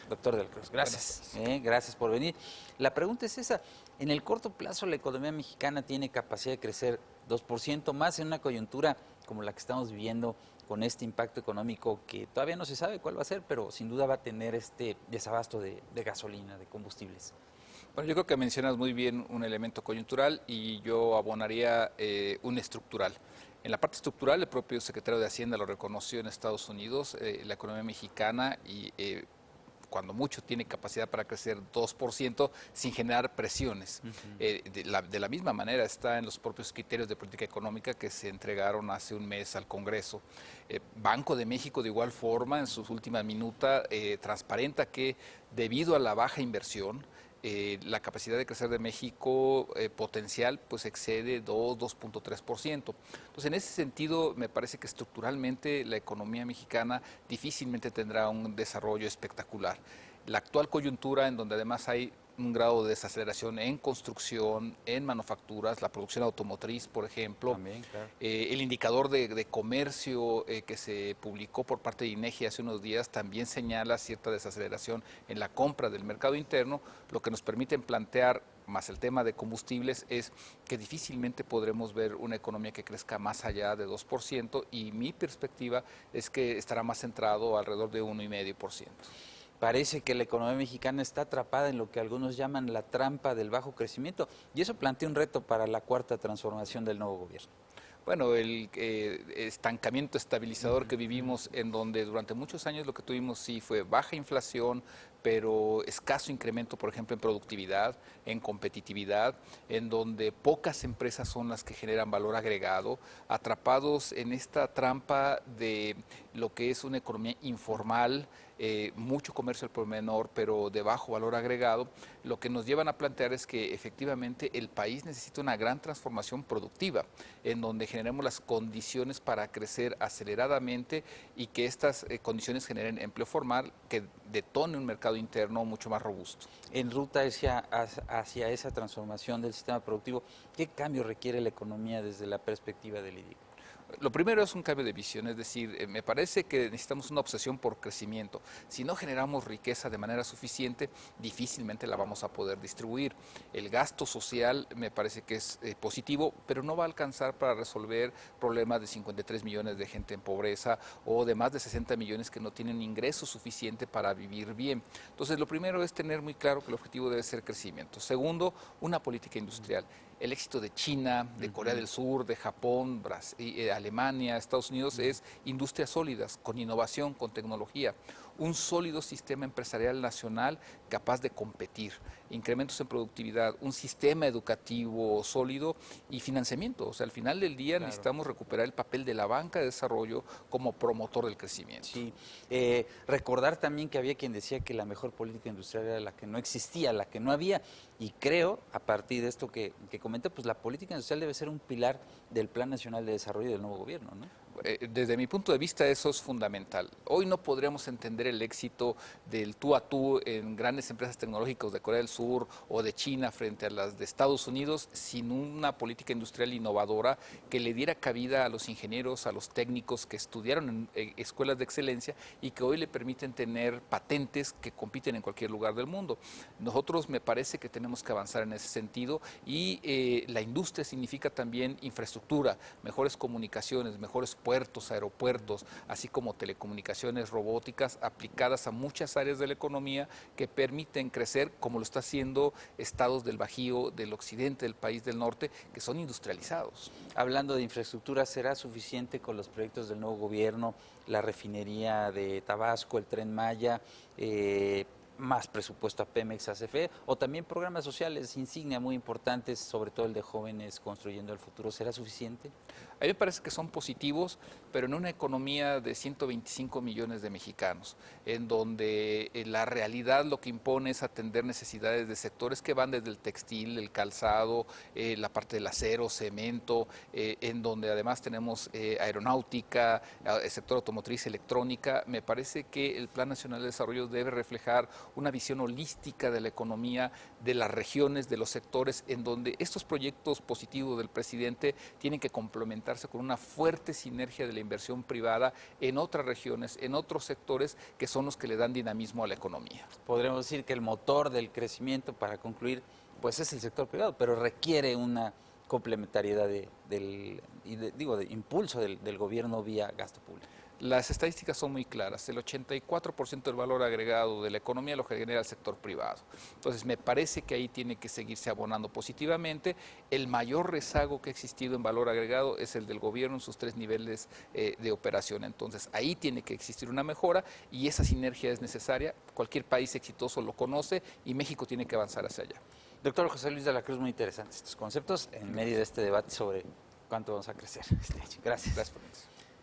Doctor de la Cruz, gracias. Gracias por venir. La pregunta es esa, en el corto plazo la economía mexicana tiene capacidad de crecer 2% más en una coyuntura como la que estamos viviendo con este impacto económico que todavía no se sabe cuál va a ser, pero sin duda va a tener este desabasto de gasolina, de combustibles. Bueno, yo creo que mencionas muy bien un elemento coyuntural y yo abonaría un estructural. En la parte estructural, el propio secretario de Hacienda lo reconoció en Estados Unidos, la economía mexicana y cuando mucho tiene capacidad para crecer 2% sin generar presiones. De la misma manera está en los propios criterios de política económica que se entregaron hace un mes al Congreso. Banco de México de igual forma en sus últimas minutas transparenta que debido a la baja inversión, la capacidad de crecer de México potencial pues excede 2.3%. Entonces, en ese sentido, me parece que estructuralmente la economía mexicana difícilmente tendrá un desarrollo espectacular. La actual coyuntura, en donde además hay un grado de desaceleración en construcción, en manufacturas, la producción automotriz, por ejemplo. También, claro. El indicador de comercio que se publicó por parte de INEGI hace unos días también señala cierta desaceleración en la compra del mercado interno, lo que nos permite plantear, más el tema de combustibles, es que difícilmente podremos ver una economía que crezca más allá de 2% y mi perspectiva es que estará más centrado alrededor de 1,5%. Parece que la economía mexicana está atrapada en lo que algunos llaman la trampa del bajo crecimiento y eso plantea un reto para la cuarta transformación del nuevo gobierno. Bueno, el estancamiento estabilizador que vivimos, en donde durante muchos años lo que tuvimos sí fue baja inflación, pero escaso incremento, por ejemplo, en productividad, en competitividad, en donde pocas empresas son las que generan valor agregado, atrapados en esta trampa de lo que es una economía informal, mucho comercio al por menor, pero de bajo valor agregado, lo que nos llevan a plantear es que efectivamente el país necesita una gran transformación productiva, en donde generemos las condiciones para crecer aceleradamente y que estas condiciones generen empleo formal que detone un mercado interno mucho más robusto. En ruta hacia esa transformación del sistema productivo, ¿qué cambio requiere la economía desde la perspectiva del IDIC? Lo primero es un cambio de visión, es decir, me parece que necesitamos una obsesión por crecimiento. Si no generamos riqueza de manera suficiente, difícilmente la vamos a poder distribuir. El gasto social me parece que es positivo, pero no va a alcanzar para resolver problemas de 53 millones de gente en pobreza o de más de 60 millones que no tienen ingreso suficiente para vivir bien. Entonces, lo primero es tener muy claro que el objetivo debe ser crecimiento. Segundo, una política industrial. El éxito de China, de Corea del Sur, de Japón, Brasil, Alemania, Estados Unidos es industrias sólidas, con innovación, con tecnología. Un sólido sistema empresarial nacional capaz de competir, incrementos en productividad, un sistema educativo sólido y financiamiento. O sea, al final del día necesitamos recuperar el papel de la banca de desarrollo como promotor del crecimiento. Sí, recordar también que había quien decía que la mejor política industrial era la que no existía, la que no había, y creo, a partir de esto que comenté, pues la política industrial debe ser un pilar del Plan Nacional de Desarrollo del nuevo gobierno, ¿no? Desde mi punto de vista eso es fundamental. Hoy no podríamos entender el éxito del tú a tú en grandes empresas tecnológicas de Corea del Sur o de China frente a las de Estados Unidos sin una política industrial innovadora que le diera cabida a los ingenieros, a los técnicos que estudiaron en escuelas de excelencia y que hoy le permiten tener patentes que compiten en cualquier lugar del mundo. Nosotros me parece que tenemos que avanzar en ese sentido y la industria significa también infraestructura, mejores comunicaciones, mejores puertos, aeropuertos, así como telecomunicaciones robóticas aplicadas a muchas áreas de la economía que permiten crecer como lo está haciendo estados del Bajío, del occidente del país del norte, que son industrializados. Hablando de infraestructura, ¿será suficiente con los proyectos del nuevo gobierno, la refinería de Tabasco, el Tren Maya, más presupuesto a Pemex, a CFE, o también programas sociales insignia muy importantes, sobre todo el de jóvenes construyendo el futuro? ¿Será suficiente? A mí me parece que son positivos, pero en una economía de 125 millones de mexicanos, en donde la realidad lo que impone es atender necesidades de sectores que van desde el textil, el calzado, la parte del acero, cemento, en donde además tenemos aeronáutica, el sector automotriz, electrónica. Me parece que el Plan Nacional de Desarrollo debe reflejar una visión holística de la economía, de las regiones, de los sectores, en donde estos proyectos positivos del presidente tienen que complementarse con una fuerte sinergia de la inversión privada en otras regiones, en otros sectores que son los que le dan dinamismo a la economía. Podríamos decir que el motor del crecimiento, para concluir, pues es el sector privado, pero requiere una complementariedad de impulso del gobierno vía gasto público. Las estadísticas son muy claras, el 84% del valor agregado de la economía lo genera el sector privado. Entonces me parece que ahí tiene que seguirse abonando positivamente. El mayor rezago que ha existido en valor agregado es el del gobierno en sus 3 niveles de operación. Entonces ahí tiene que existir una mejora y esa sinergia es necesaria. Cualquier país exitoso lo conoce y México tiene que avanzar hacia allá. Doctor José Luis de la Cruz, muy interesantes estos conceptos en medio de este debate sobre cuánto vamos a crecer este año. Gracias. Gracias, Fernando.